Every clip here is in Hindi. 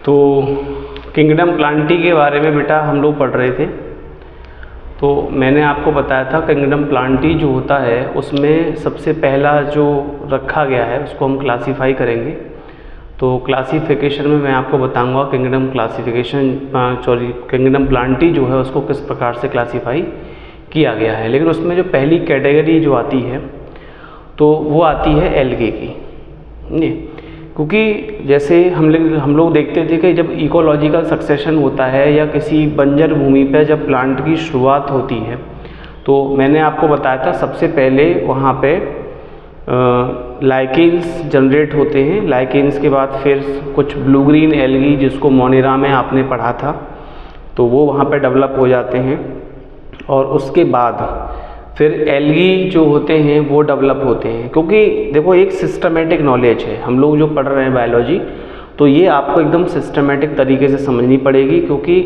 तो किंगडम प्लांटी के बारे में बेटा हम लोग पढ़ रहे थे। तो मैंने आपको बताया था किंगडम प्लांटी जो होता है उसमें सबसे पहला जो रखा गया है उसको हम क्लासीफाई करेंगे। तो क्लासिफिकेशन में मैं आपको बताऊंगा किंगडम किंगडम प्लांटी जो है उसको किस प्रकार से क्लासीफाई किया गया है। लेकिन उसमें जो पहली कैटेगरी जो आती है तो वो आती है एल्गे की, क्योंकि जैसे हम लोग देखते थे कि जब इकोलॉजिकल सक्सेशन होता है या किसी बंजर भूमि पर जब प्लांट की शुरुआत होती है तो मैंने आपको बताया था सबसे पहले वहाँ पे लाइकेन्स जनरेट होते हैं। लाइकेन्स के बाद फिर कुछ ब्लू ग्रीन एल्गी जिसको मोनेरा में आपने पढ़ा था तो वो वहाँ पे डेवलप हो जाते हैं, और उसके बाद फिर एल्गी जो होते हैं वो डेवलप होते हैं। क्योंकि देखो एक सिस्टमेटिक नॉलेज है, हम लोग जो पढ़ रहे हैं बायोलॉजी, तो ये आपको एकदम सिस्टमेटिक तरीके से समझनी पड़ेगी, क्योंकि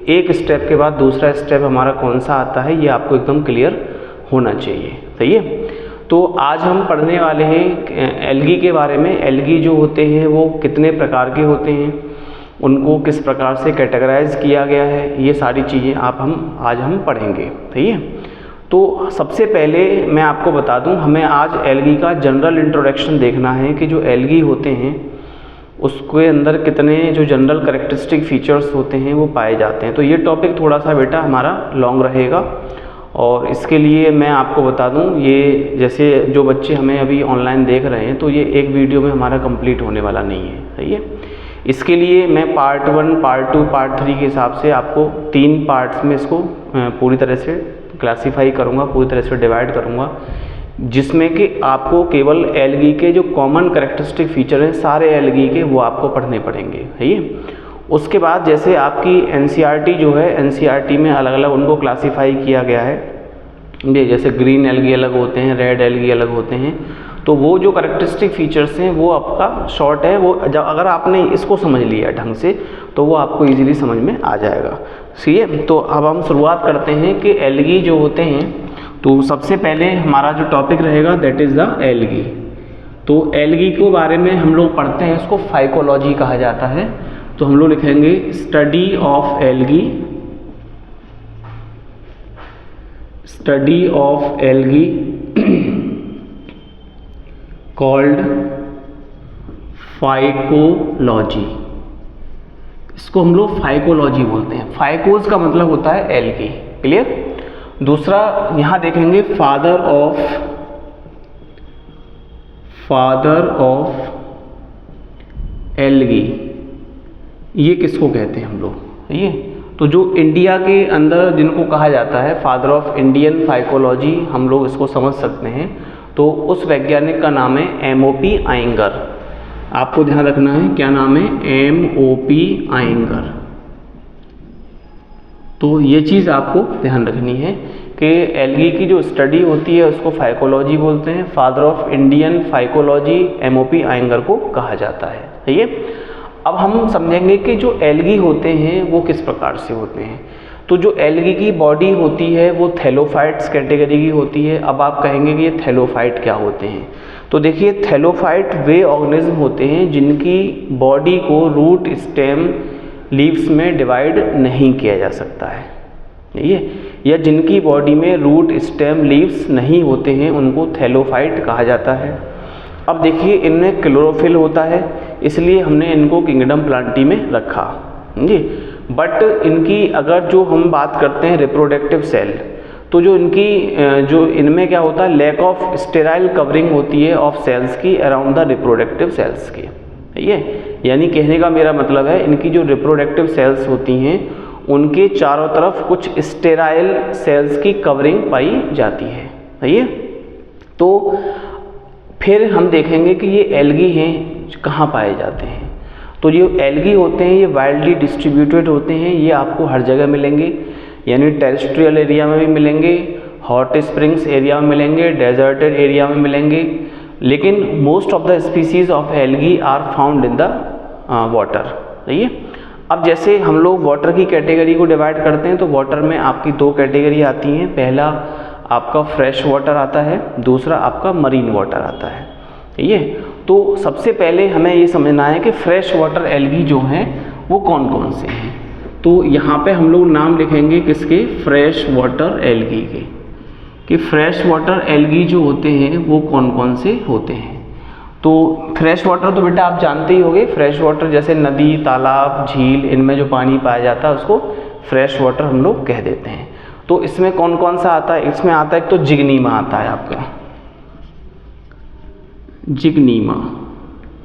एक स्टेप के बाद दूसरा स्टेप हमारा कौन सा आता है ये आपको एकदम क्लियर होना चाहिए। सही है। तो आज हम पढ़ने वाले हैं एल्गी के बारे में। एल्गी जो होते हैं वो कितने प्रकार के होते हैं, उनको किस प्रकार से कैटेगराइज किया गया है, ये सारी चीज़ें आज हम पढ़ेंगे। सही है। तो सबसे पहले मैं आपको बता दूं, हमें आज एल्गी का जनरल इंट्रोडक्शन देखना है कि जो एल्गी होते हैं उसके अंदर कितने जो जनरल कैरेक्टरिस्टिक फीचर्स होते हैं वो पाए जाते हैं। तो ये टॉपिक थोड़ा सा बेटा हमारा लॉन्ग रहेगा, और इसके लिए मैं आपको बता दूं, ये जैसे जो बच्चे हमें अभी ऑनलाइन देख रहे हैं तो ये एक वीडियो में हमारा कंप्लीट होने वाला नहीं है। सही है। इसके लिए मैं पार्ट 1, पार्ट 2, पार्ट 3 के हिसाब से आपको 3 पार्ट्स में इसको पूरी तरह से क्लासीफाई करूँगा, पूरी तरह से डिवाइड करूँगा, जिसमें कि आपको केवल एल्गी के जो कॉमन कैरेक्टरिस्टिक फीचर हैं सारे एल्गी के वो आपको पढ़ने पड़ेंगे। है ये। उसके बाद जैसे आपकी एनसीईआरटी जो है, एनसीईआरटी में अलग अलग उनको क्लासीफाई किया गया है। ये जैसे ग्रीन एल्गी अलग होते हैं, रेड एल्गी अलग होते हैं। तो वो जो कैरेक्टरिस्टिक फीचर्स हैं वो आपका शॉर्ट है, वो जब अगर आपने इसको समझ लिया ढंग से तो वो आपको इजीली समझ में आ जाएगा। सही है। तो अब हम शुरुआत करते हैं कि एल्गी जो होते हैं, तो सबसे पहले हमारा जो टॉपिक रहेगा दैट इज़ द एल्गी। तो एल्गी के बारे में हम लोग पढ़ते हैं, इसको फाइकोलॉजी कहा जाता है। तो हम लोग लिखेंगे study of algae, study of algae called phycology. इसको हम लोग फाइकोलॉजी बोलते हैं। फाइकोज का मतलब होता है एल्गी। क्लियर। दूसरा यहां देखेंगे फादर ऑफ एल्गी, ये किसको कहते हैं हम लोग। ये तो जो इंडिया के अंदर जिनको कहा जाता है फादर ऑफ इंडियन फाइकोलॉजी, हम लोग इसको समझ सकते हैं। तो उस वैज्ञानिक का नाम है एमओपी आयंगर। आपको ध्यान रखना है क्या नाम है, एमओपी आयंगर। तो ये चीज़ आपको ध्यान रखनी है कि एल्गी की जो स्टडी होती है उसको फाइकोलॉजी बोलते हैं। Father of Indian phycology MOP Iyengar को कहा जाता है। सही है। अब हम समझेंगे कि जो एल्गी होते हैं वो किस प्रकार से होते हैं। तो जो एल्गी की बॉडी होती है वो थैलोफाइट्स कैटेगरी की होती है। अब आप कहेंगे कि ये थैलोफाइट क्या होते हैं। तो देखिए थैलोफाइट वे ऑर्गेनिज्म होते हैं जिनकी बॉडी को रूट, स्टेम, लीव्स में डिवाइड नहीं किया जा सकता है। ये या जिनकी बॉडी में रूट, स्टेम, लीव्स नहीं होते हैं उनको थैलोफाइट कहा जाता है। अब देखिए इनमें क्लोरोफिल होता है, इसलिए हमने इनको किंगडम प्लांटी में रखा जी। बट इनकी अगर जो हम बात करते हैं रिप्रोडक्टिव सेल, तो जो इनमें क्या होता है, लैक ऑफ स्टेराइल कवरिंग होती है ऑफ सेल्स की अराउंड द रिप्रोडक्टिव सेल्स की। ये यानी कहने का मेरा मतलब है इनकी जो रिप्रोडक्टिव सेल्स होती हैं उनके चारों तरफ कुछ स्टेराइल सेल्स की कवरिंग पाई जाती है। सही है। तो फिर हम देखेंगे कि ये एल्गी हैं कहाँ पाए जाते हैं। तो जो एल्गी होते हैं ये वाइल्डली डिस्ट्रीब्यूटेड होते हैं, ये आपको हर जगह मिलेंगे, यानी टेरेस्ट्रियल एरिया में भी मिलेंगे, हॉट स्प्रिंग्स एरिया में मिलेंगे, डेजर्टेड एरिया में मिलेंगे। लेकिन most of the species of algae are found in the water. सही है। अब जैसे हम लोग वाटर की कैटेगरी को डिवाइड करते हैं तो वाटर में आपकी 2 कैटेगरी आती हैं। पहला आपका फ्रेश वाटर आता है, दूसरा आपका मरीन वाटर आता है। ये तो सबसे पहले हमें ये समझना है कि फ्रेश वाटर एल्गी जो हैं वो कौन कौन से हैं। तो यहाँ पे हम लोग नाम लिखेंगे किसके, फ्रेश वाटर एल्गी के, कि फ्रेश वाटर एल्गी जो होते हैं वो कौन कौन से होते हैं। तो फ्रेश वाटर तो बेटा आप जानते ही होंगे, फ्रेश वाटर जैसे नदी, तालाब, झील, इनमें जो पानी पाया जाता है उसको फ्रेश वाटर हम लोग कह देते हैं। तो इसमें कौन कौन सा आता है, इसमें आता है एक तो जिगनीमा आता है आपका, जिगनीमा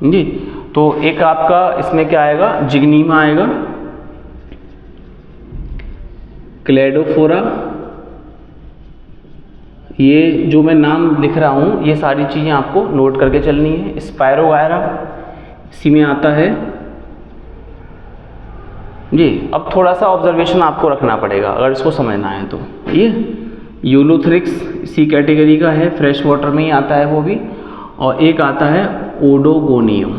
जी। तो एक आपका इसमें क्या आएगा, जिगनीमा आएगा, क्लेडोफोरा, ये जो मैं नाम लिख रहा हूँ ये सारी चीज़ें आपको नोट करके चलनी है। स्पायरोगायरा इसी में आता है जी। अब थोड़ा सा ऑब्जर्वेशन आपको रखना पड़ेगा अगर इसको समझना है तो। ये यूलोथ्रिक्स इसी कैटेगरी का है, फ्रेश वाटर में ही आता है वो भी। और एक आता है ओडोगोनियम।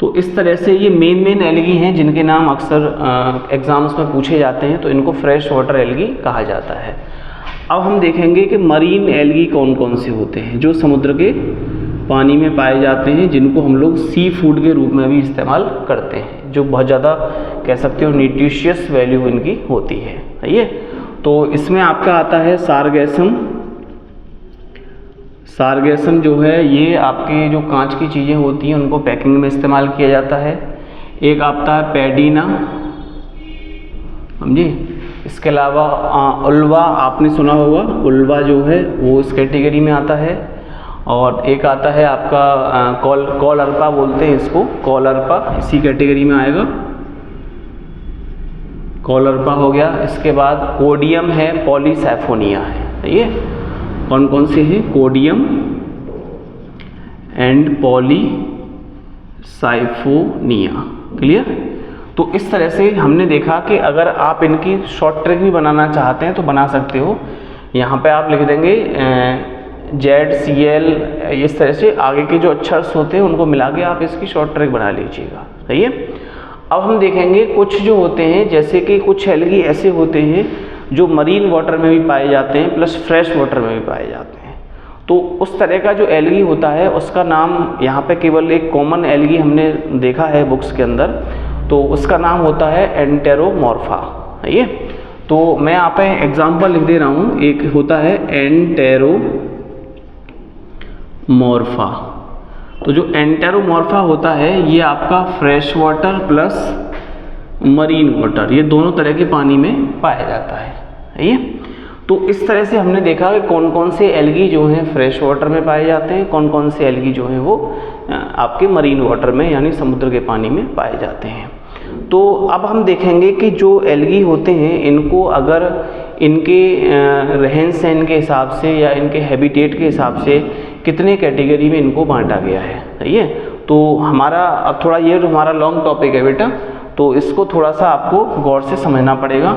तो इस तरह से ये मेन एल्गी हैं जिनके नाम अक्सर एग्जाम्स में पूछे जाते हैं, तो इनको फ्रेश वाटर एल्गी कहा जाता है। अब हम देखेंगे कि मरीन एल्गी कौन कौन से होते हैं जो समुद्र के पानी में पाए जाते हैं, जिनको हम लोग सी फूड के रूप में भी इस्तेमाल करते हैं, जो बहुत ज़्यादा कह सकते हो न्यूट्रिशियस वैल्यू इनकी होती है। सही है। तो इसमें आपका आता है सारगैसम। सारगैसम जो है ये आपके जो कांच की चीज़ें होती हैं उनको पैकिंग में इस्तेमाल किया जाता है। एक आता है पैडीना, समझे। इसके अलावा उल्वा आपने सुना होगा, उल्वा जो है वो इस कैटेगरी में आता है। और एक आता है आपका कॉलरपा बोलते हैं इसको, कॉलरपा इसी कैटेगरी में आएगा, कॉलरपा हो गया। इसके बाद कोडियम है, पॉलीसैफोनिया है। ये कौन कौन से हैं, कोडियम एंड पॉलीसाइफोनिया। क्लियर। तो इस तरह से हमने देखा कि अगर आप इनकी शॉर्ट ट्रिक भी बनाना चाहते हैं तो बना सकते हो। यहाँ पे आप लिख देंगे ZCl, इस तरह से आगे के जो अक्षर होते हैं उनको मिला के आप इसकी शॉर्ट ट्रिक बना लीजिएगा। सही है। अब हम देखेंगे कुछ जो होते हैं, जैसे कि कुछ एल्गी ऐसे होते हैं जो मरीन वाटर में भी पाए जाते हैं प्लस फ्रेश वाटर में भी पाए जाते हैं। तो उस तरह का जो एल्गी होता है उसका नाम यहाँ पे केवल एक कॉमन एल्गी हमने देखा है बुक्स के अंदर, तो उसका नाम होता है एंटेरोमॉर्फा। ये तो मैं यहाँ पे एग्जाम्पल लिख दे रहा हूँ। एक होता है एंटेरोमॉर्फा। तो जो एंटेरोमॉर्फा होता है ये आपका fresh water plus marine water, ये दोनों तरह के पानी में पाया जाता है। ये तो इस तरह से हमने देखा कि कौन कौन से एल्गी जो हैं फ्रेश वाटर में पाए जाते हैं, कौन कौन से एल्गी जो हैं वो आपके मरीन वाटर में यानी समुद्र के पानी में पाए जाते हैं। तो अब हम देखेंगे कि जो एल्गी होते हैं इनको अगर इनके रहन सहन के हिसाब से या इनके हैबिटेट के हिसाब से कितने कैटेगरी में इनको बांटा गया है। सही है। तो हमारा अब थोड़ा ये जो हमारा लॉन्ग टॉपिक है बेटा, तो इसको थोड़ा सा आपको गौर से समझना पड़ेगा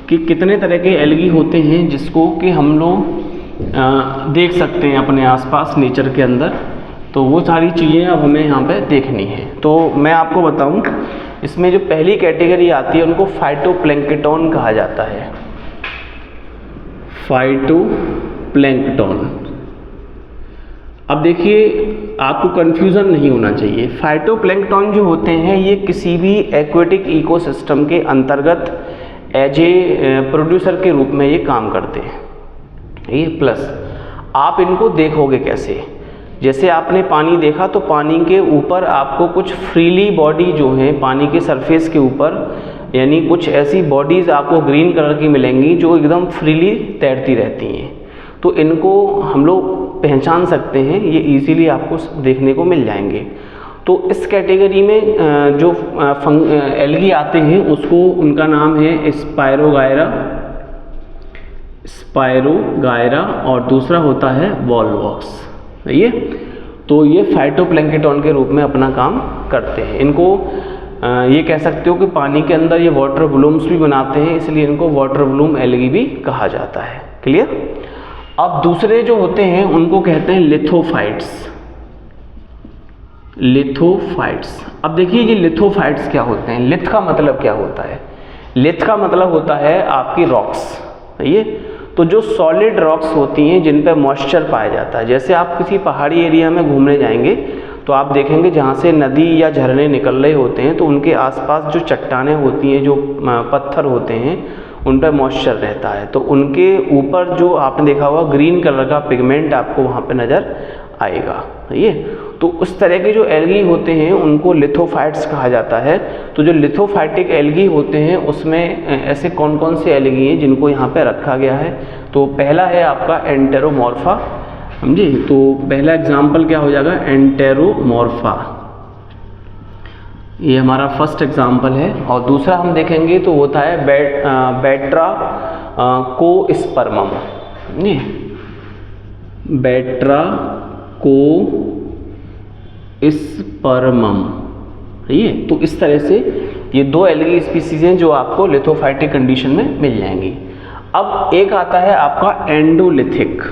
कि कितने तरह के एल्गी होते हैं जिसको कि हम लोग देख सकते हैं अपने आसपास नेचर के अंदर। तो वो सारी चीज़ें अब हमें यहाँ पे देखनी है। तो मैं आपको बताऊँ, इसमें जो पहली कैटेगरी आती है उनको फाइटोप्लैंक्टन कहा जाता है। फाइटोप्लैंक्टन। अब देखिए आपको कंफ्यूजन नहीं होना चाहिए। फाइटोप्लैंक्टन जो होते हैं ये किसी भी एक्वेटिक इकोसिस्टम के अंतर्गत एज ए प्रोड्यूसर के रूप में ये काम करते हैं। ये प्लस आप इनको देखोगे कैसे, जैसे आपने पानी देखा तो पानी के ऊपर आपको कुछ फ्रीली बॉडी जो है पानी के सरफेस के ऊपर, यानी कुछ ऐसी बॉडीज़ आपको ग्रीन कलर की मिलेंगी जो एकदम फ्रीली तैरती रहती हैं। तो इनको हम लोग पहचान सकते हैं, ये इजीली आपको देखने को मिल जाएंगे। तो इस कैटेगरी में जो एल्गी आते हैं उसको उनका नाम है स्पायरोगायरा, स्पायरोगायरा, और दूसरा होता है वॉलवॉक्स। ये तो ये फाइटोप्लैंक्टन के रूप में अपना काम करते हैं। इनको ये कह सकते हो कि पानी के अंदर ये वाटर ब्लूम्स भी बनाते हैं, इसलिए इनको वाटर ब्लूम एल्गी भी कहा जाता है। क्लियर। अब दूसरे जो होते हैं उनको कहते हैं लिथोफाइट्स। लिथोफाइट्स। अब देखिए ये लिथोफाइट्स क्या होते हैं, लिथ का मतलब क्या होता है। लिथ का मतलब होता है आपकी रॉक्स। ये तो जो सॉलिड रॉक्स होती हैं जिन पे मॉइस्चर पाया जाता है, जैसे आप किसी पहाड़ी एरिया में घूमने जाएंगे तो आप देखेंगे जहाँ से नदी या झरने निकल रहे होते हैं तो उनके आसपास जो चट्टानें होती हैं, जो पत्थर होते हैं, उन पर मॉइस्चर रहता है, तो उनके ऊपर जो आपने देखा होगा ग्रीन कलर का पिगमेंट आपको वहाँ पे नज़र आएगा। ये तो उस तरह के जो एल्गी होते हैं उनको लिथोफाइट्स कहा जाता है। तो जो लिथोफाइटिक एल्गी होते हैं उसमें ऐसे कौन कौन से एल्गी हैं जिनको यहाँ पे रखा गया है। तो पहला है आपका एंटेरोमॉर्फा, समझे। तो पहला एग्जाम्पल क्या हो जाएगा, एंटेरोमॉर्फा, ये हमारा फर्स्ट एग्जाम्पल है। और दूसरा हम देखेंगे तो होता है बैट्रा कोस्पर्मम, बैट्रा कोस्पर्मम, ये तो इस तरह से ये दो एल्गी स्पीसीज हैं जो आपको लिथोफाइटिक कंडीशन में मिल जाएंगी। अब एक आता है आपका एंडोलिथिक।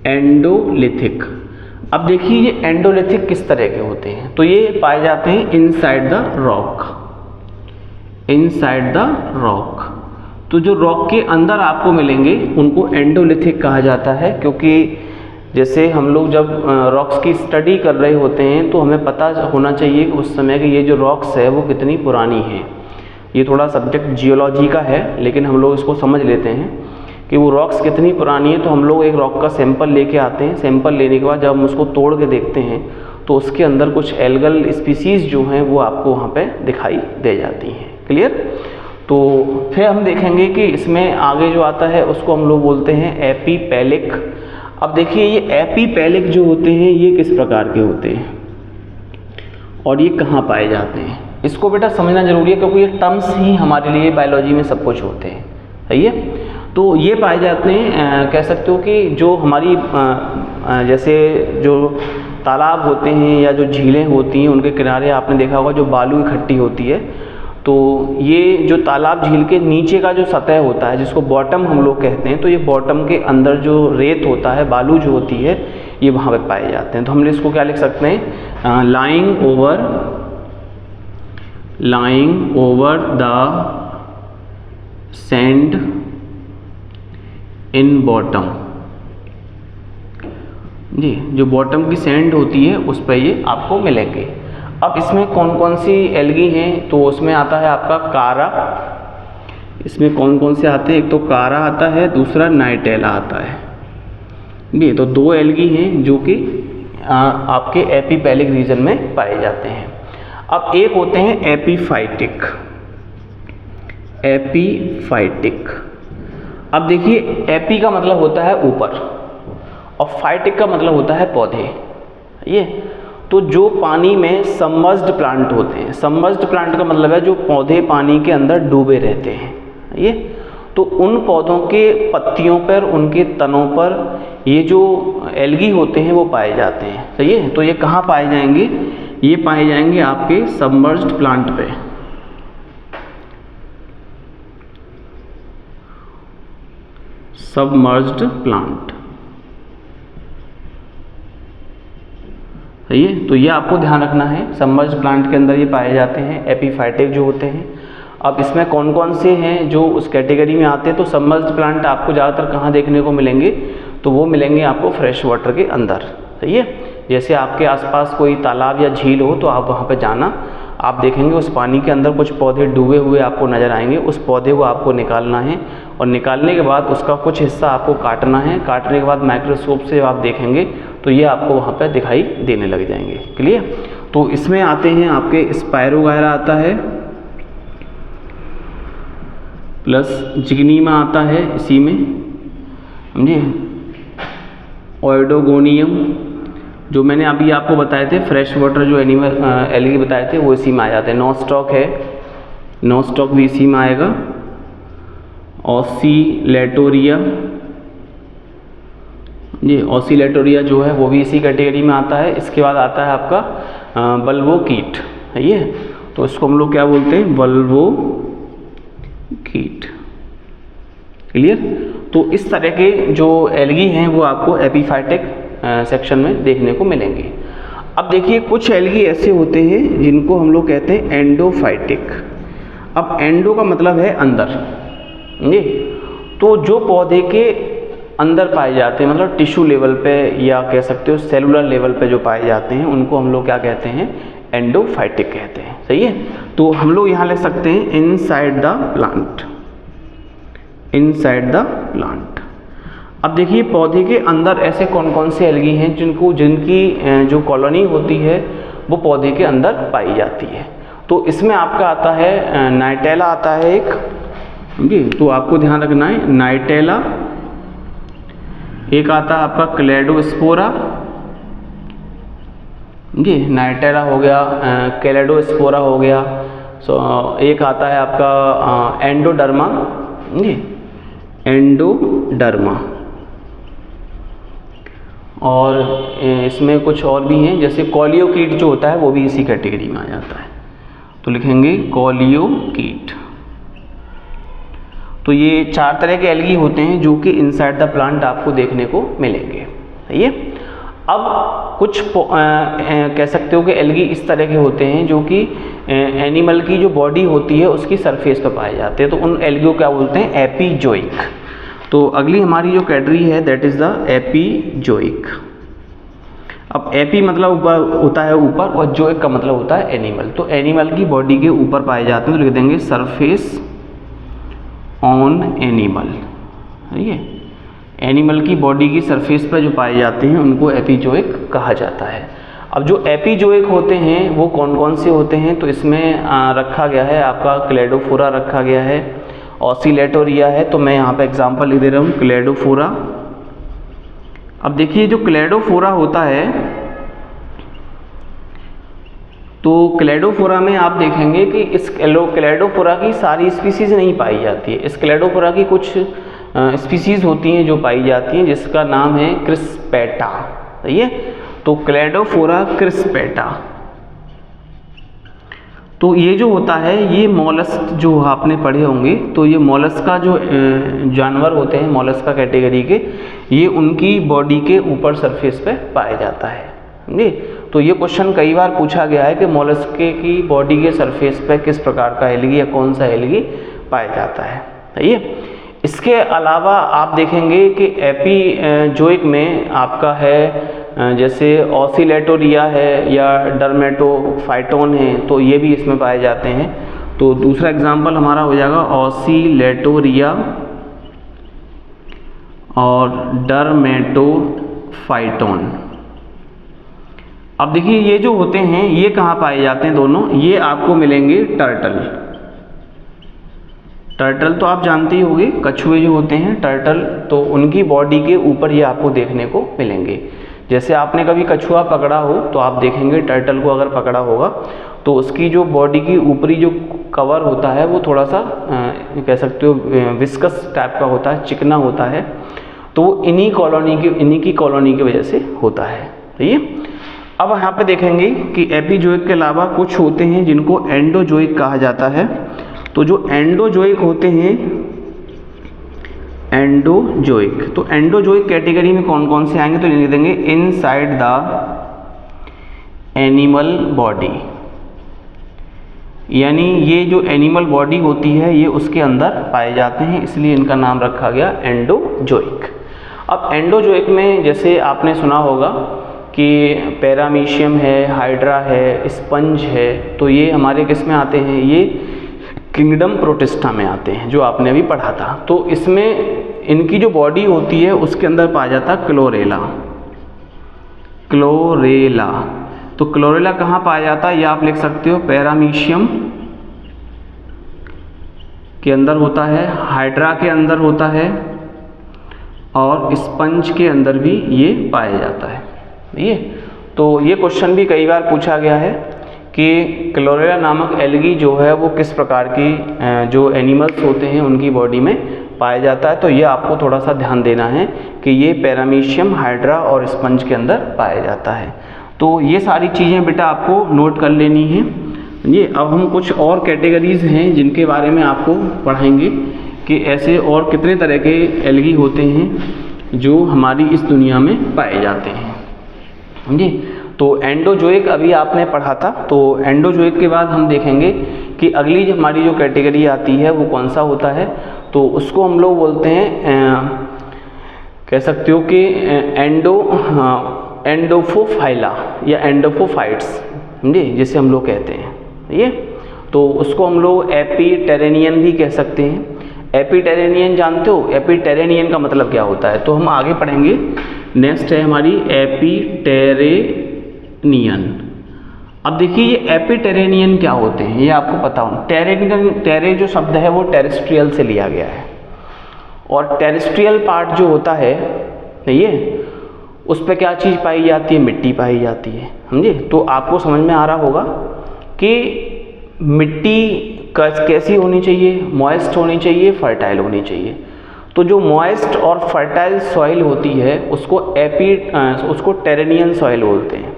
एंडोलिथिक, अब देखिए ये एंडोलिथिक किस तरह के होते हैं। तो ये पाए जाते हैं inside the rock, inside the rock. तो जो रॉक के अंदर आपको मिलेंगे उनको एंडोलिथिक कहा जाता है, क्योंकि जैसे हम लोग जब रॉक्स की स्टडी कर रहे होते हैं तो हमें पता होना चाहिए कि उस समय के ये जो रॉक्स है वो कितनी पुरानी है। ये थोड़ा सब्जेक्ट जियोलॉजी का है, लेकिन हम लोग इसको समझ लेते हैं कि वो रॉक्स कितनी पुरानी है। तो हम लोग एक रॉक का सैंपल लेके आते हैं, सैंपल लेने के बाद जब हम उसको तोड़ के देखते हैं तो उसके अंदर कुछ एल्गल स्पीसीज़ जो हैं वो आपको वहाँ पे दिखाई दे जाती हैं। क्लियर। तो फिर हम देखेंगे कि इसमें आगे जो आता है उसको हम लोग बोलते हैं एपीपेलिक। अब देखिए ये एपीपेलिक जो होते हैं ये किस प्रकार के होते हैं और ये कहाँ पाए जाते हैं, इसको बेटा समझना जरूरी है, क्योंकि ये टर्म्स ही हमारे लिए बायोलॉजी में सब कुछ होते हैं। सही है। तो ये पाए जाते हैं, कह सकते हो कि जो हमारी जैसे जो तालाब होते हैं या जो झीलें होती हैं उनके किनारे आपने देखा होगा जो बालू इकट्ठी होती है। तो ये जो तालाब झील के नीचे का जो सतह होता है जिसको बॉटम हम लोग कहते हैं, तो ये बॉटम के अंदर जो रेत होता है, बालू जो होती है, ये वहाँ पे पाए जाते हैं। तो हम इसको क्या लिख सकते हैं, lying over the sand in bottom. जी, जो बॉटम की सैंड होती है उस पर ये आपको मिलेंगे। अब इसमें कौन कौन सी एल्गी हैं, तो उसमें आता है आपका कारा। इसमें कौन कौन से आते हैं, एक तो कारा आता है, दूसरा नाइटेला आता है। ये तो दो एल्गी हैं जो कि आपके एपीपेलिक रीजन में पाए जाते हैं। अब एक होते हैं एपीफाइटिक। एपीफाइटिक, अब देखिए एपी का मतलब होता है ऊपर और फाइटिक का मतलब होता है पौधे। ये तो जो पानी में सबमर्ज्ड प्लांट होते हैं, सबमर्ज्ड प्लांट का मतलब है जो पौधे पानी के अंदर डूबे रहते हैं। ये तो उन पौधों के पत्तियों पर, उनके तनों पर ये जो एल्गी होते हैं वो पाए जाते हैं। सही है। तो ये कहाँ पाए जाएंगे, ये पाए जाएंगे आपके सबमर्ज्ड प्लांट पे। सबमर्ज्ड प्लांट, सही है। तो ये आपको ध्यान रखना है, सबमर्ज्ड प्लांट के अंदर ये पाए जाते हैं, एपीफाइटिक जो होते हैं। अब इसमें कौन कौन से हैं जो उस कैटेगरी में आते हैं, तो सबमर्ज्ड प्लांट आपको ज़्यादातर कहाँ देखने को मिलेंगे, तो वो मिलेंगे आपको फ्रेश वाटर के अंदर। सही है। जैसे आपके आसपास कोई तालाब या झील हो तो आप वहाँ पर जाना, आप देखेंगे उस पानी के अंदर कुछ पौधे डूबे हुए आपको नज़र आएंगे। उस पौधे को आपको निकालना है और निकालने के बाद उसका कुछ हिस्सा आपको काटना है। काटने के बाद माइक्रोस्कोप से आप देखेंगे तो ये आपको वहाँ पर दिखाई देने लग जाएंगे। क्लियर। तो इसमें आते हैं आपके स्पायरोगायरा आता है, प्लस जिग्नीमा आता है इसी में, समझे। ओइडोगोनियम जो मैंने अभी आपको बताए थे, फ्रेश वाटर जो एनिमल एल्गी बताए थे वो इसी में आ जाते हैं। नॉस्टॉक है, नॉस्टॉक भी इसी में आएगा। ऑसिलेटोरिया, ये ऑसिलेटोरिया जो है वो भी इसी कैटेगरी में आता है। इसके बाद आता है आपका बल्बोकीट, है ये। तो इसको हम लोग क्या बोलते हैं, बल्बोकीट। क्लियर। तो इस तरह के जो एल्गी हैं वो आपको एपीफाइटिक सेक्शन में देखने को मिलेंगे। अब देखिए कुछ एल्गी ऐसे होते हैं जिनको हम लोग कहते हैं एंडोफाइटिक। अब एंडो का मतलब है अंदर, ये तो जो पौधे के अंदर पाए जाते हैं, मतलब टिश्यू लेवल पे या कह सकते हो सेलुलर लेवल पे जो पाए जाते हैं उनको हम लोग क्या कहते हैं, एंडोफाइटिक कहते हैं। सही है, तो हम लोग यहाँ लिख सकते हैं inside the plant, inside the plant. अब देखिए पौधे के अंदर ऐसे कौन कौन से एल्गी हैं जिनकी जो कॉलोनी होती है वो पौधे के अंदर पाई जाती है। तो इसमें आपका आता है नाइटेला आता है एक, ठीक, तो आपको ध्यान रखना है नाइटेला, एक आता है आपका क्लेडोस्पोरा, जी नाइटेला हो गया, क्लेडोस्पोरा हो गया, एक आता है आपका एंडोडर्मा, जी एंडोडर्मा, और इसमें कुछ और भी हैं जैसे कॉलियोकीट जो होता है वो भी इसी कैटेगरी में आ जाता है, तो लिखेंगे कॉलियोकीट। तो ये 4 तरह के एल्गी होते हैं जो कि इनसाइड द प्लांट आपको देखने को मिलेंगे। सही है, अब कुछ कह सकते हो कि एल्गी इस तरह के होते हैं जो कि एनिमल की जो बॉडी होती है उसकी सरफेस पर पाए जाते हैं, तो उन एल्गी को क्या बोलते हैं, एपीजोइक। तो अगली हमारी जो कैटेगरी है दैट इज़ द एपीजोइक। अब एपी मतलब ऊपर होता है ऊपर, और जोइक का मतलब होता है एनिमल, तो एनिमल की बॉडी के ऊपर पाए जाते हैं, तो लिख देंगे सरफेस ऑन एनिमल। ठीक है, एनिमल की बॉडी की सरफेस पर जो पाए जाते हैं उनको एपीजोइक कहा जाता है। अब जो एपीजोइक होते हैं वो कौन कौन से होते हैं, तो इसमें रखा गया है आपका क्लेडोफोरा रखा गया है, ऑसिलेटोरिया है, तो मैं यहाँ पे एग्जांपल लिख दे रहा हूँ क्लेडोफोरा। अब देखिए जो क्लेडोफोरा होता है, तो क्लेडोफोरा में आप देखेंगे कि इस क्लेडोफोरा की सारी स्पीसीज नहीं पाई जाती है, इस क्लेडोफोरा की कुछ स्पीसीज होती हैं जो पाई जाती हैं जिसका नाम है क्रिस्पेटा। सही है, तो क्लेडोफोरा क्रिस्पेटा। तो ये जो होता है ये मॉलस्क जो आपने पढ़े होंगे, तो ये मॉलस्क का जो जानवर होते हैं मॉलस्क का कैटेगरी के, ये उनकी बॉडी के ऊपर सरफेस पे पाया जाता है। जी, तो ये क्वेश्चन कई बार पूछा गया है कि मॉलस्क की बॉडी के सरफेस पे किस प्रकार का एल्गी या कौन सा एल्गी पाया जाता है। सही है, इसके अलावा आप देखेंगे कि एपीजोइक में आपका है जैसे ऑसिलेटोरिया है या डर्मेटोफाइटोन है, तो ये भी इसमें पाए जाते हैं। तो दूसरा एग्जांपल हमारा हो जाएगा ऑसिलेटोरिया और डर्मेटोफाइटोन। अब देखिए ये जो होते हैं ये कहाँ पाए जाते हैं दोनों, ये आपको मिलेंगे टर्टल। टर्टल तो आप जानते ही होंगे, कछुए जो होते हैं टर्टल, तो उनकी बॉडी के ऊपर ये आपको देखने को मिलेंगे। जैसे आपने कभी कछुआ पकड़ा हो तो आप देखेंगे टर्टल को अगर पकड़ा होगा तो उसकी जो बॉडी की ऊपरी जो कवर होता है वो थोड़ा सा कह सकते हो विस्कस टाइप का होता है, चिकना होता है, तो इन्हीं की कॉलोनी की वजह से होता है। सही है, अब यहाँ पे देखेंगे कि एपीजोइक के अलावा कुछ होते हैं जिनको एंडोजोइक कहा जाता है। तो जो एंडोजोइक होते हैं, एंडोजोइक, तो एंडोजोइक कैटेगरी में कौन कौन से आएंगे, तो लिख देंगे इनसाइड द एनिमल बॉडी, यानी ये जो एनिमल बॉडी होती है ये उसके अंदर पाए जाते हैं, इसलिए इनका नाम रखा गया एंडोजोइक। अब एंडोजोइक में जैसे आपने सुना होगा कि पैरामीशियम है, हाइड्रा है, स्पंज है, तो ये हमारे किस में आते हैं, ये किंगडम प्रोटिस्टा में आते हैं जो आपने अभी पढ़ा था। तो इसमें इनकी जो बॉडी होती है उसके अंदर पाया जाता है क्लोरेला। क्लोरेला, तो क्लोरेला कहाँ पाया जाता है, ये आप लिख सकते हो पैरामीशियम के अंदर होता है, हाइड्रा के अंदर होता है और स्पंज के अंदर भी ये पाया जाता है। ये तो ये क्वेश्चन भी कई बार पूछा गया है कि क्लोरेला नामक एल्गी जो है वो किस प्रकार की जो एनिमल्स होते हैं उनकी बॉडी में पाया जाता है। तो ये आपको थोड़ा सा ध्यान देना है कि ये पैरामीशियम, हाइड्रा और स्पंज के अंदर पाया जाता है। तो ये सारी चीज़ें बेटा आपको नोट कर लेनी है। ये अब हम कुछ और कैटेगरीज हैं जिनके बारे में आपको पढ़ाएंगे कि ऐसे और कितने तरह के एल्गी होते हैं जो हमारी इस दुनिया में पाए जाते हैं जी। तो एंडोजोइक अभी आपने पढ़ा था, तो एंडोजोइक के बाद हम देखेंगे कि अगली जो हमारी जो कैटेगरी आती है वो कौन सा होता है, तो उसको हम लोग बोलते हैं कह सकते हो कि एंडोफोफाइला या एंडोफोफाइट्स, समझे, जिसे हम लोग कहते हैं ये। तो उसको हम लोग एपिटेरेनियन भी कह सकते हैं। एपिटेरेनियन जानते हो, एपिटेरेनियन का मतलब क्या होता है, तो हम आगे पढ़ेंगे। नेक्स्ट है हमारी एपिटेरेनियन। अब देखिए ये एपिटेरेनियन क्या होते हैं ये आपको पता हो। टेरे जो शब्द है वो टेरेस्ट्रियल से लिया गया है, और टेरेस्ट्रियल पार्ट जो होता है ये, उस पर क्या चीज़ पाई जाती है, मिट्टी पाई जाती है, समझे। तो आपको समझ में आ रहा होगा कि मिट्टी कैसी होनी चाहिए, मॉइस्ट होनी चाहिए, फर्टाइल होनी चाहिए। तो जो मॉइस्ट और फर्टाइल सॉइल होती है उसको टेरेनियन सॉइल बोलते हैं।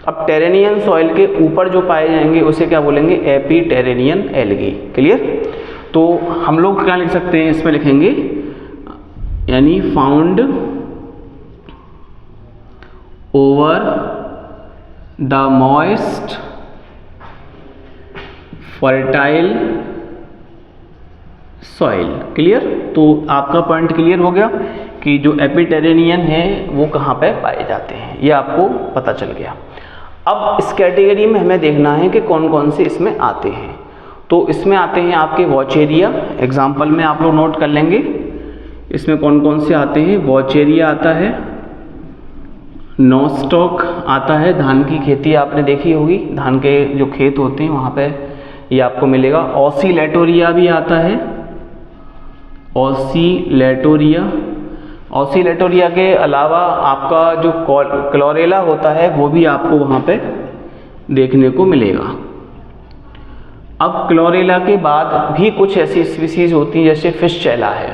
अब टेरेनियन सॉइल के ऊपर जो पाए जाएंगे उसे क्या बोलेंगे, एपिटेरेनियन एल्गी। क्लियर। तो हम लोग क्या लिख सकते हैं, इसमें लिखेंगे यानी found over the moist fertile soil. Clear. तो आपका पॉइंट क्लियर हो गया कि जो एपिटेरेनियन है वो कहाँ पे पाए जाते हैं, ये आपको पता चल गया। अब इस कैटेगरी में हमें देखना है कि कौन कौन से इसमें आते हैं। तो इसमें आते हैं आपके वॉचेरिया, एग्जाम्पल में आप लोग नोट कर लेंगे इसमें कौन कौन से आते हैं। वॉचेरिया आता है, नोस्टॉक आता है, धान की खेती आपने देखी होगी, धान के जो खेत होते हैं वहाँ पे ये आपको मिलेगा। ऑसिलेटोरिया भी आता है, ऑसिलेटोरिया के अलावा आपका जो क्लोरेला होता है वो भी आपको वहाँ पे देखने को मिलेगा। अब क्लोरेला के बाद भी कुछ ऐसी स्पीसीज होती हैं जैसे फिशचेला है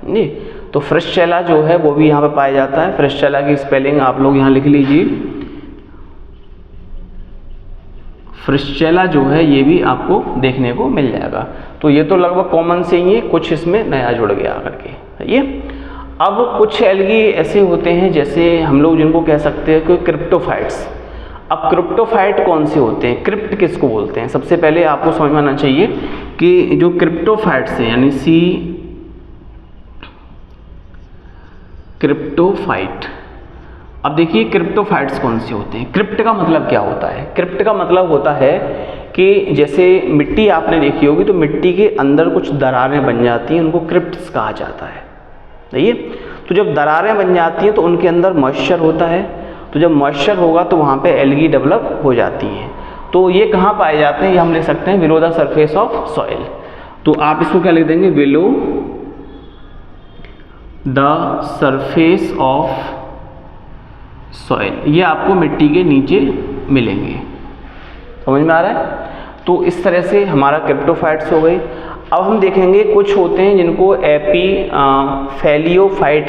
जी। तो फिशचेला जो है वो भी यहाँ पे पाया जाता है। फिशचेला की स्पेलिंग आप लोग यहाँ लिख लीजिए। फिशचेला जो है ये भी आपको देखने को मिल जाएगा। तो ये तो लगभग कॉमन से ही है, कुछ इसमें नया जुड़ गया करके ये। अब कुछ एल्गी ऐसे होते हैं जैसे हम लोग जिनको कह सकते हैं कि क्रिप्टोफाइट्स। अब क्रिप्टोफाइट कौन से होते हैं, क्रिप्ट किसको बोलते हैं, सबसे पहले आपको समझ में आना चाहिए कि जो क्रिप्टोफाइट्स हैं यानी क्रिप्टोफाइट। अब देखिए क्रिप्टोफाइट्स कौन से होते हैं। क्रिप्ट का मतलब क्या होता है, क्रिप्ट का मतलब होता है कि जैसे मिट्टी आपने देखी होगी तो मिट्टी के अंदर कुछ दरारें बन जाती हैं, उनको क्रिप्ट्स कहा जाता है। देखिए, तो जब दरारें बन जाती हैं तो उनके अंदर मॉइस्चर होता है, तो जब मॉइस्चर होगा तो वहाँ पे एल्गी डेवलप हो जाती हैं। तो ये कहाँ पाए जाते हैं, ये हम लिख सकते हैं below the surface of soil. तो आप इसको क्या लिख देंगे, below the surface of soil. ये आपको मिट्टी के नीचे मिलेंगे। समझ में आ रहा है। तो इस तरह से हमारा क्रिप्टोफाइट्स हो गई। अब हम देखेंगे कुछ होते हैं जिनको एपीफेलियोफाइट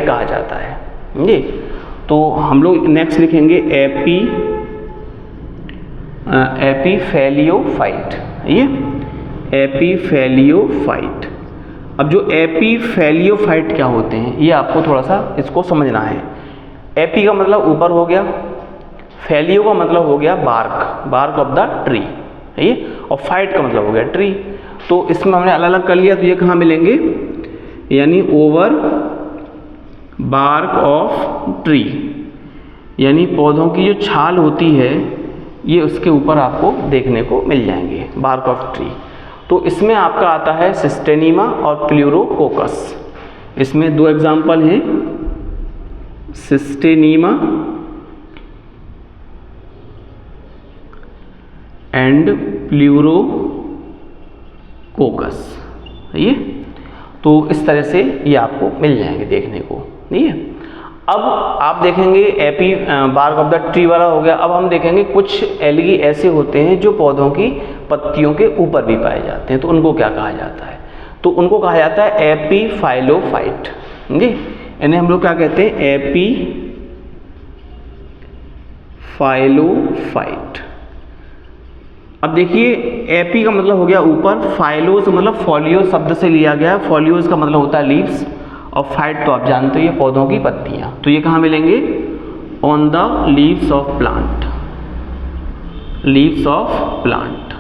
कहा जाता है जी। तो हम लोग नेक्स्ट लिखेंगे एपीफेलियोफाइट, ये एपीफेलियोफाइट। अब जो एपीफेलियोफाइट क्या होते हैं ये आपको थोड़ा सा इसको समझना है। एपी का मतलब ऊपर हो गया, फेलियो का मतलब हो गया बार्क ऑफ द ट्री, ये, और फाइट का मतलब हो गया ट्री। तो इसमें हमने अलग अलग कर लिया, तो ये कहाँ मिलेंगे, यानी ओवर बार्क ऑफ ट्री, यानी पौधों की जो छाल होती है ये उसके ऊपर आपको देखने को मिल जाएंगे, बार्क ऑफ ट्री। तो इसमें आपका आता है सिस्टेनिमा और प्लूरोकोकस। इसमें दो एग्जाम्पल हैं, सिस्टेनिमा एंड प्लूरोकोकस, ये। तो इस तरह से ये आपको मिल जाएंगे देखने को, नहीं है। अब आप देखेंगे एपी बार्क ऑफ द ट्री वाला हो गया। अब हम देखेंगे कुछ एल्गी ऐसे होते हैं जो पौधों की पत्तियों के ऊपर भी पाए जाते हैं, तो उनको क्या कहा जाता है, तो उनको कहा जाता है एपीफाइलोफाइट जी। इन्हें हम लोग क्या कहते हैं, एपीफाइलोफाइट। अब देखिए एपी का मतलब हो गया ऊपर, फाइलोज मतलब फॉलियो शब्द से लिया गया है, फॉलियोज का मतलब होता है लीव्स, और फाइट तो आप जानते हो ये पौधों की पत्तियां। तो ये कहाँ मिलेंगे, on the leaves of plant, leaves of plant,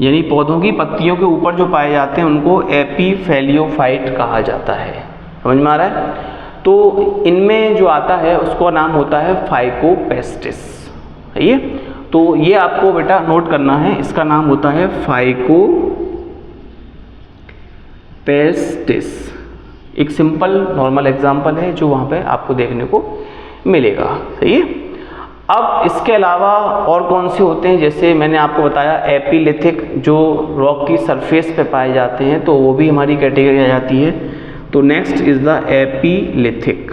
यानी पौधों की पत्तियों के ऊपर जो पाए जाते हैं उनको एपीफेलियोफाइट कहा जाता है। समझ में आ रहा है। तो इनमें जो आता है उसका नाम होता है फाइकोपेस्टिस, है ये। तो ये आपको बेटा नोट करना है, इसका नाम होता है फाइकोपेस्टिस। एक सिंपल नॉर्मल एग्जाम्पल है जो वहाँ पे आपको देखने को मिलेगा, सही है। अब इसके अलावा और कौन से होते हैं, जैसे मैंने आपको बताया एपिलिथिक, जो रॉक की सरफेस पे पाए जाते हैं, तो वो भी हमारी कैटेगरी आ जाती है। तो नेक्स्ट इज द एपिलिथिक।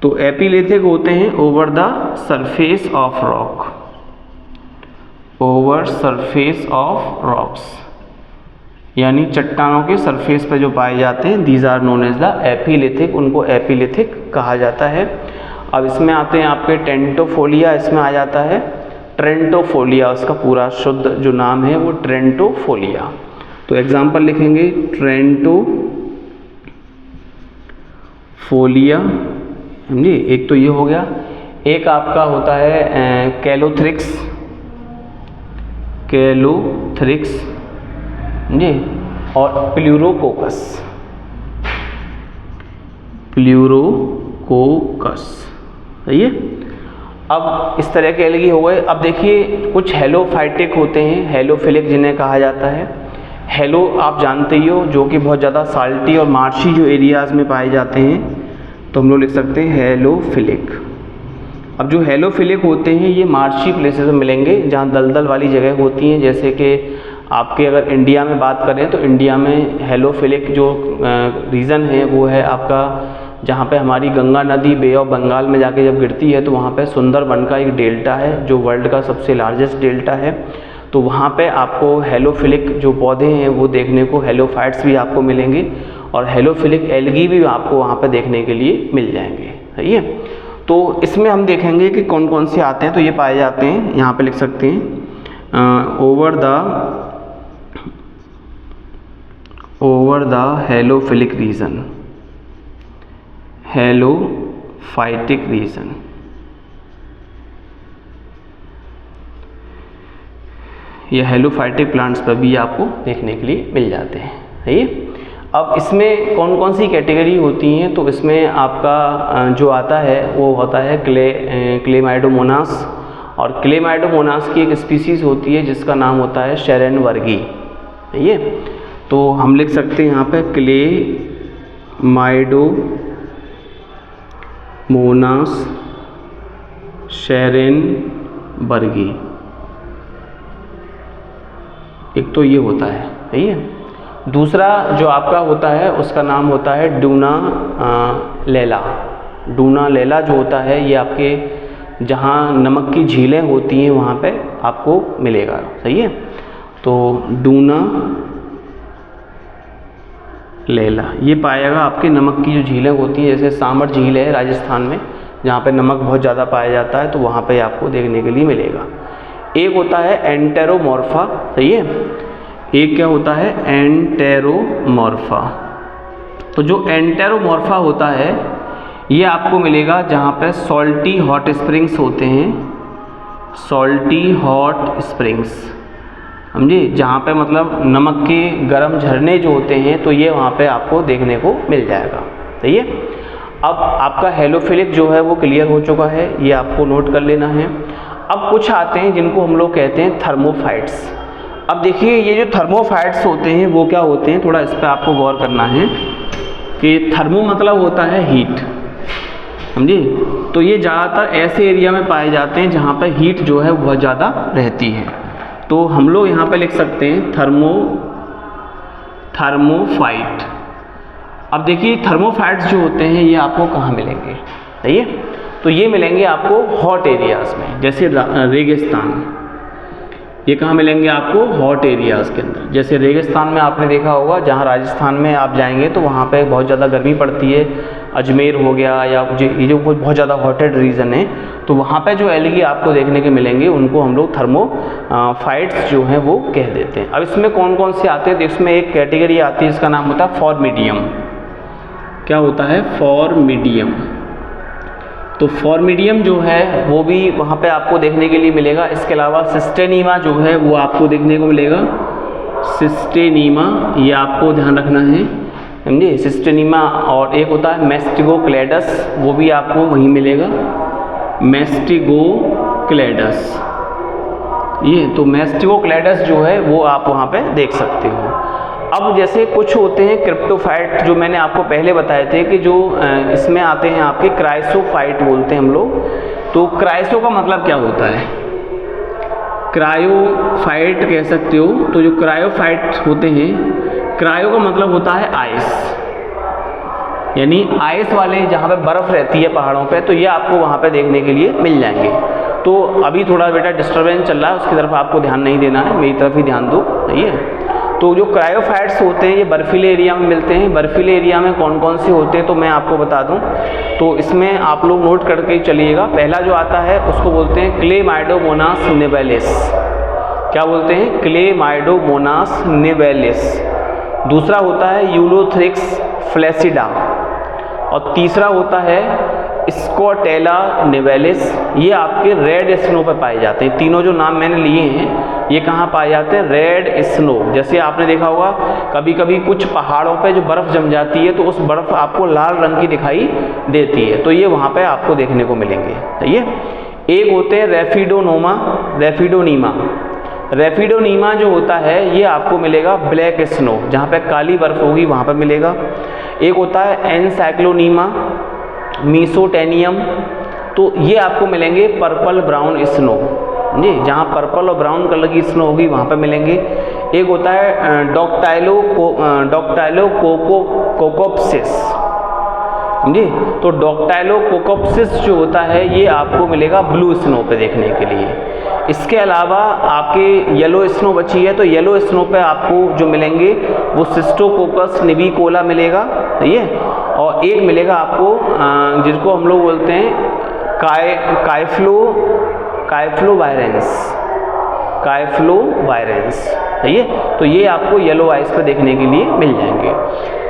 तो एपिलिथिक होते हैं over the surface of rock, over surface of rocks, यानी चट्टानों के सरफेस पे जो पाए जाते हैं, these are known as the epilithic, उनको एपिलिथिक कहा जाता है। अब इसमें आते हैं आपके टेंटोफोलिया, इसमें आ जाता है ट्रेंटोफोलिया, उसका पूरा शुद्ध जो नाम है वो ट्रेंटोफोलिया। तो एग्जाम्पल लिखेंगे ट्रेंटोफोलिया, समझे। एक तो ये हो गया, एक आपका होता है कैलोथ्रिक्स, जी, और प्लूरोकोकस, सही है। अब इस तरह के एल्गी हो गए। अब देखिए कुछ हेलोफाइटिक होते हैं, हेलोफिलिक जिन्हें कहा जाता है। हेलो आप जानते ही हो, जो कि बहुत ज़्यादा साल्टी और मार्शी जो एरियाज़ में पाए जाते हैं, तो हम लोग लिख सकते हैं हेलोफिलिक। अब जो हेलोफिलिक होते हैं ये मार्शी प्लेसेस में मिलेंगे, जहाँ दलदल वाली जगह होती हैं। जैसे कि आपके अगर इंडिया में बात करें तो इंडिया में हेलोफिलिक जो रीजन है वो है आपका, जहाँ पे हमारी गंगा नदी बे ऑफ बंगाल में जाके जब गिरती है तो वहाँ पे सुंदरबन का एक डेल्टा है जो वर्ल्ड का सबसे लार्जेस्ट डेल्टा है। तो वहाँ पे आपको हेलोफिलिक जो पौधे हैं वो देखने को, हेलोफाइट्स भी आपको मिलेंगे और हेलोफिलिक एल्गी भी आपको वहाँ पे देखने के लिए मिल जाएंगे, सही है। तो इसमें हम देखेंगे कि कौन कौन से आते हैं। तो ये पाए जाते हैं, यहाँ पे लिख सकते हैं ओवर द हेलोफिलिक रीजन, हेलोफाइटिक रीजन। ये हेलोफाइटिक प्लांट्स पर भी आपको देखने के लिए मिल जाते हैं, सही है। अब इसमें कौन कौन सी कैटेगरी होती हैं, तो इसमें आपका जो आता है वो होता है क्लेमाइडोमोनास, और क्लेमाइडोमोनास की एक स्पीसीज़ होती है जिसका नाम होता है शेरेन वर्गी, सही है। तो हम लिख सकते हैं यहाँ पे क्लेमाइडोमोनास शेरेन वर्गी, एक तो ये होता है, सही है। दूसरा जो आपका होता है उसका नाम होता है डूना लैला। डूना लैला जो होता है ये आपके जहाँ नमक की झीलें होती हैं वहाँ पे आपको मिलेगा, सही है। तो डूना लैला ये पाएगा आपके नमक की जो झीलें होती हैं, जैसे सामर झील है राजस्थान में जहाँ पे नमक बहुत ज़्यादा पाया जाता है, तो वहाँ पे आपको देखने के लिए मिलेगा। एक होता है एंटेरोमॉर्फा, सही है। एक क्या होता है एंटेरोमॉर्फा। तो जो एंटेरोमॉर्फा होता है ये आपको मिलेगा जहाँ पे सॉल्टी हॉट स्प्रिंग्स होते हैं, सॉल्टी हॉट स्प्रिंग्स, समझे, जहाँ पे मतलब नमक के गर्म झरने जो होते हैं, तो ये वहाँ पे आपको देखने को मिल जाएगा, सही है। अब आपका हेलोफिलिक जो है वो क्लियर हो चुका है, ये आपको नोट कर लेना है। अब कुछ आते हैं जिनको हम लोग कहते हैं थर्मोफाइट्स। अब देखिए ये जो थर्मोफाइट्स होते हैं वो क्या होते हैं, थोड़ा इस पर आपको गौर करना है कि थर्मो मतलब होता है हीट, समझे। तो ये ज़्यादातर ऐसे एरिया में पाए जाते हैं जहाँ पर हीट जो है बहुत ज़्यादा रहती है। तो हम लोग यहाँ पे लिख सकते हैं थर्मोफाइट। अब देखिए थर्मोफाइट्स जो होते हैं ये आपको कहाँ मिलेंगे, सही है। तो ये मिलेंगे आपको हॉट एरियाज़ में, जैसे रेगिस्तान। ये कहाँ मिलेंगे आपको, हॉट एरियाज़ के अंदर। जैसे रेगिस्तान में आपने देखा होगा, जहाँ राजस्थान में आप जाएंगे तो वहाँ पे बहुत ज़्यादा गर्मी पड़ती है, अजमेर हो गया या ये जो बहुत ज़्यादा हॉटेड रीजन है, तो वहाँ पे जो एल्गी आपको देखने के मिलेंगे उनको हम लोग थर्मोफाइट्स जो हैं वो कह देते हैं। अब इसमें कौन कौन से आते हैं, तो इसमें एक कैटेगरी आती है, इसका नाम होता है फॉर्मिडियम। क्या होता है, फॉर्मिडियम। तो फॉर्मिडियम जो है वो भी वहाँ पे आपको देखने के लिए मिलेगा। इसके अलावा सिस्टेनीमा जो है वो आपको देखने को मिलेगा, सिस्टेनीमा, ये आपको ध्यान रखना है। समझे, सिस्टेनिमा। और एक होता है मैस्टिगोक्लेडस, वो भी आपको वहीं मिलेगा, मैस्टिगोक्लेडस। ये तो मैस्टिगोक्लेडस जो है वो आप वहाँ पे देख सकते हो। अब जैसे कुछ होते हैं क्रिप्टोफाइट, जो मैंने आपको पहले बताए थे कि जो इसमें आते हैं आपके क्राइसोफाइट बोलते हैं हम लोग। तो क्राइसो का मतलब क्या होता है, क्रायोफाइट कह सकते हो। तो जो क्रायोफाइट होते हैं, क्रायो का मतलब होता है आइस, यानी आइस वाले जहाँ पे बर्फ़ रहती है पहाड़ों पे, तो ये आपको वहाँ पे देखने के लिए मिल जाएंगे। तो अभी थोड़ा बेटा डिस्टर्बेंस चल रहा है, उसकी तरफ आपको ध्यान नहीं देना है, मेरी तरफ ही ध्यान दो, सही है। तो जो क्रायोफाइट्स होते हैं ये बर्फीले एरिया में मिलते हैं। बर्फीले एरिया में कौन कौन से होते हैं तो मैं आपको बता दूं, तो इसमें आप लोग नोट करके चलिएगा। पहला जो आता है उसको बोलते हैं क्लेमाइडोमोनास निवेलिस। क्या बोलते हैं, क्लेमाइडोमोनास निवेलिस। दूसरा होता है यूलोथ्रिक्स फ्लैसिडा, और तीसरा होता है स्कोटेला निवेलिस। ये आपके रेड स्नो पे पाए जाते हैं। तीनों जो नाम मैंने लिए हैं ये कहाँ पाए जाते हैं, रेड स्नो। जैसे आपने देखा होगा कभी कभी कुछ पहाड़ों पे जो बर्फ़ जम जाती है तो उस बर्फ़ आपको लाल रंग की दिखाई देती है, तो ये वहाँ पे आपको देखने को मिलेंगे, सही है। एक होते हैं रेफिडोनीमा। रेफिडोनीमा जो होता है ये आपको मिलेगा ब्लैक स्नो, जहाँ पे काली बर्फ़ होगी वहाँ पर मिलेगा। एक होता है एनसाइक्लोनीमा मीसोटेनियम, तो ये आपको मिलेंगे पर्पल ब्राउन स्नो जी, जहाँ पर्पल और ब्राउन कलर की स्नो होगी वहाँ पे मिलेंगे। एक होता है डॉक्टाइलोकोकोप्सिस जी, तो डॉक्टाइलोकोकोप्सिस जो होता है ये आपको मिलेगा ब्लू स्नो पे देखने के लिए। इसके अलावा आपके येलो स्नो बची है, तो येलो स्नो पे आपको जो मिलेंगे वो सिस्टोकोकस निबिकोला मिलेगा, सही है। और एक मिलेगा आपको जिसको हम लोग बोलते हैं काइफ्लोवायरेंस, सही है। तो ये आपको येलो आइस पे देखने के लिए मिल जाएंगे।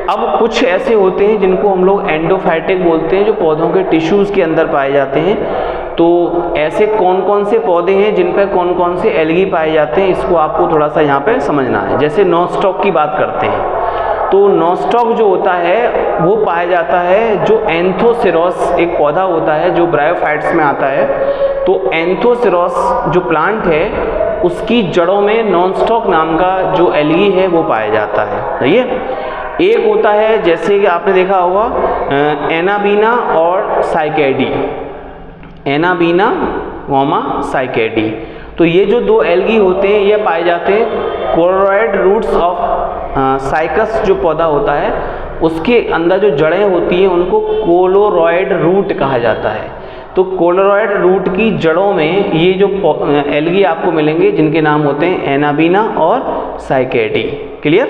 अब कुछ ऐसे होते हैं जिनको हम लोग एंडोफाइटिक बोलते हैं, जो पौधों के टिश्यूज़ के अंदर पाए जाते हैं। तो ऐसे कौन कौन से पौधे हैं जिन पे कौन कौन से एल्गी पाए जाते हैं, इसको आपको थोड़ा सा यहाँ पे समझना है। जैसे नॉस्टॉक की बात करते हैं, तो नॉस्टॉक जो होता है वो पाया जाता है जो एंथोसिरोस एक पौधा होता है जो ब्रायोफाइट्स में आता है। तो एंथोसिरोस जो प्लांट है उसकी जड़ों में नॉस्टॉक नाम का जो एल्गी है वो पाया जाता है, सही है। एक होता है जैसे कि आपने देखा होगा एनाबीना और साइकेडी, एनाबीना वोमा साइकेडी। तो ये जो दो एल्गी होते हैं ये पाए जाते हैं कोलोरॉइड रूट्स ऑफ साइकस जो पौधा होता है उसके अंदर जो जड़ें होती हैं उनको कोलोरॉइड रूट कहा जाता है। तो कोलोरॉइड रूट की जड़ों में ये जो एल्गी आपको मिलेंगे जिनके नाम होते हैं एनाबीना और साइकेडी। क्लियर।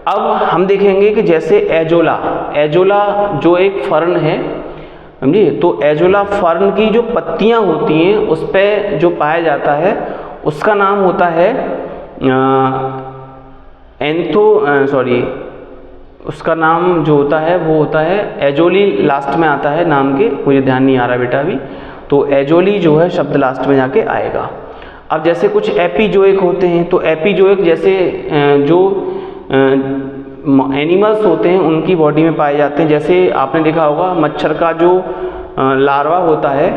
अब हम देखेंगे कि जैसे एजोला जो एक फर्न है, समझिए। तो एजोला फर्न की जो पत्तियां होती हैं उस पर जो पाया जाता है उसका नाम होता है उसका नाम जो होता है वो होता है एजोली, लास्ट में आता है नाम के, मुझे ध्यान नहीं आ रहा बेटा अभी। तो एजोली जो है शब्द लास्ट में जाके आएगा। अब जैसे कुछ एपीजोइक होते हैं, तो एपीजोइक जैसे जो एनिमल्स होते हैं उनकी बॉडी में पाए जाते हैं। जैसे आपने देखा होगा मच्छर का जो लार्वा होता है,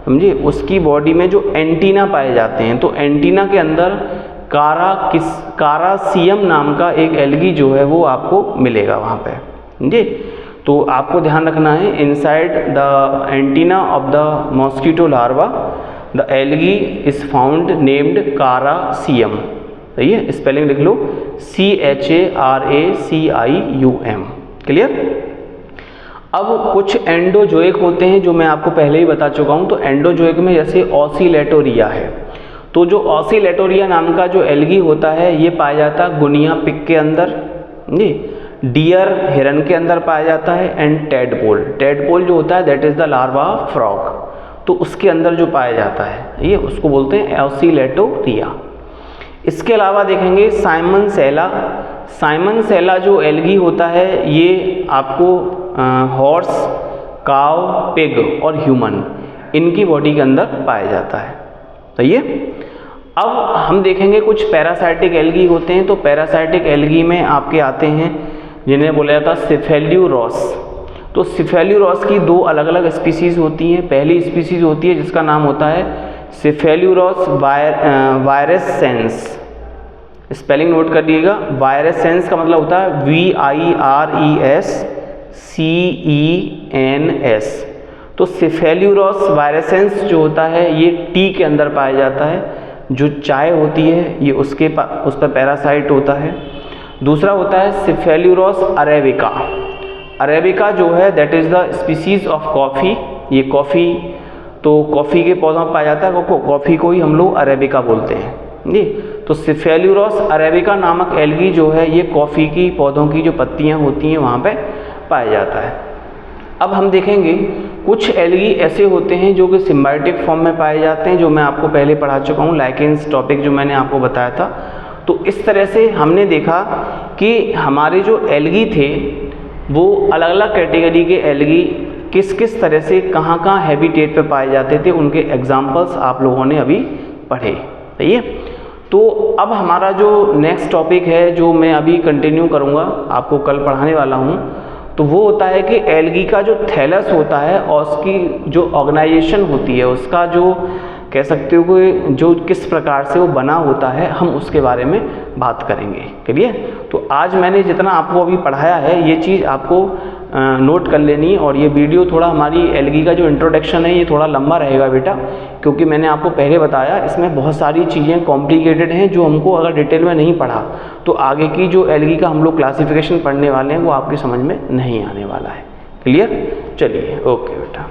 समझिए, उसकी बॉडी में जो एंटीना पाए जाते हैं, तो एंटीना के अंदर कारासियम नाम का एक एल्गी जो है वो आपको मिलेगा वहाँ पे, समझिए। तो आपको ध्यान रखना है, inside the antenna of the mosquito larva the algae is found named characium, सही है। स्पेलिंग लिख लो CHARACIUM। क्लियर। अब कुछ एंडोजोइक होते हैं जो मैं आपको पहले ही बता चुका हूँ। तो एंडोजोइक में जैसे ऑसिलेटोरिया है, तो जो ऑसिलेटोरिया नाम का जो एल्गी होता है ये पाया जाता है गुनिया पिग के अंदर जी, डियर हिरन के अंदर पाया जाता है, एंड टेडपोल जो होता है that is the larva frog, तो उसके अंदर जो पाया जाता है ये उसको बोलते हैं ऑसिलेटोरिया। इसके अलावा देखेंगे साइमन सेला जो एल्गी होता है ये आपको हॉर्स, काव, पिग और ह्यूमन इनकी बॉडी के अंदर पाया जाता है, सही है। अब हम देखेंगे कुछ पैरासाइटिक एल्गी होते हैं। तो पैरासाइटिक एल्गी में आपके आते हैं जिन्हें बोला जाता है सिफेल्यूरोस। तो सिफेल्यूरोस की दो अलग अलग स्पीसीज़ होती हैं। पहली स्पीसीज़ होती है जिसका नाम होता है सिफेल्यूरोस वायरेसेंस। स्पेलिंग नोट कर लीजिएगा। वायरेसेंस का मतलब होता है VIRESCENS। तो सिफेल्यूरोस वायरेसेंस जो होता है ये टी के अंदर पाया जाता है। जो चाय होती है ये उस पर पैरासाइट होता है। दूसरा होता है सिफेल्यूरोस अरेबिका। अरेबिका जो है that is the species of coffee. ये कॉफ़ी, तो कॉफ़ी के पौधों में पाया जाता है, कॉफ़ी को ही हम लोग अरेबिका बोलते हैं जी। तो सिफेल्यूरोस अरेबिका नामक एल्गी जो है ये कॉफ़ी की पौधों की जो पत्तियां होती हैं वहाँ पे पाया जाता है। अब हम देखेंगे कुछ एल्गी ऐसे होते हैं जो कि सिम्बायोटिक फॉर्म में पाए जाते हैं, जो मैं आपको पहले पढ़ा चुका हूँ, लाइकेंस टॉपिक जो मैंने आपको बताया था। तो इस तरह से हमने देखा कि हमारे जो एल्गी थे वो अलग अलग कैटेगरी के एल्गी किस किस तरह से कहाँ कहाँ हैबिटेट पे पाए जाते थे, उनके एग्जाम्पल्स आप लोगों ने अभी पढ़े। सही है। तो अब हमारा जो नेक्स्ट टॉपिक है जो मैं अभी कंटिन्यू करूँगा, आपको कल पढ़ाने वाला हूँ, तो वो होता है कि एल्गी का जो थैलस होता है और उसकी जो ऑर्गेनाइजेशन होती है, उसका जो कह सकते हो कि जो किस प्रकार से वो बना होता है, हम उसके बारे में बात करेंगे। क्लियर। तो आज मैंने जितना आपको अभी पढ़ाया है ये चीज़ आपको नोट कर लेनी है। और ये वीडियो थोड़ा हमारी एल्गी का जो इंट्रोडक्शन है ये थोड़ा लंबा रहेगा बेटा, क्योंकि मैंने आपको पहले बताया इसमें बहुत सारी चीज़ें कॉम्प्लिकेटेड हैं जो हमको अगर डिटेल में नहीं पढ़ा तो आगे की जो एल्गी का हम लोग क्लासिफिकेशन पढ़ने वाले हैं वो आपकी समझ में नहीं आने वाला है। क्लियर। चलिए ओके बेटा।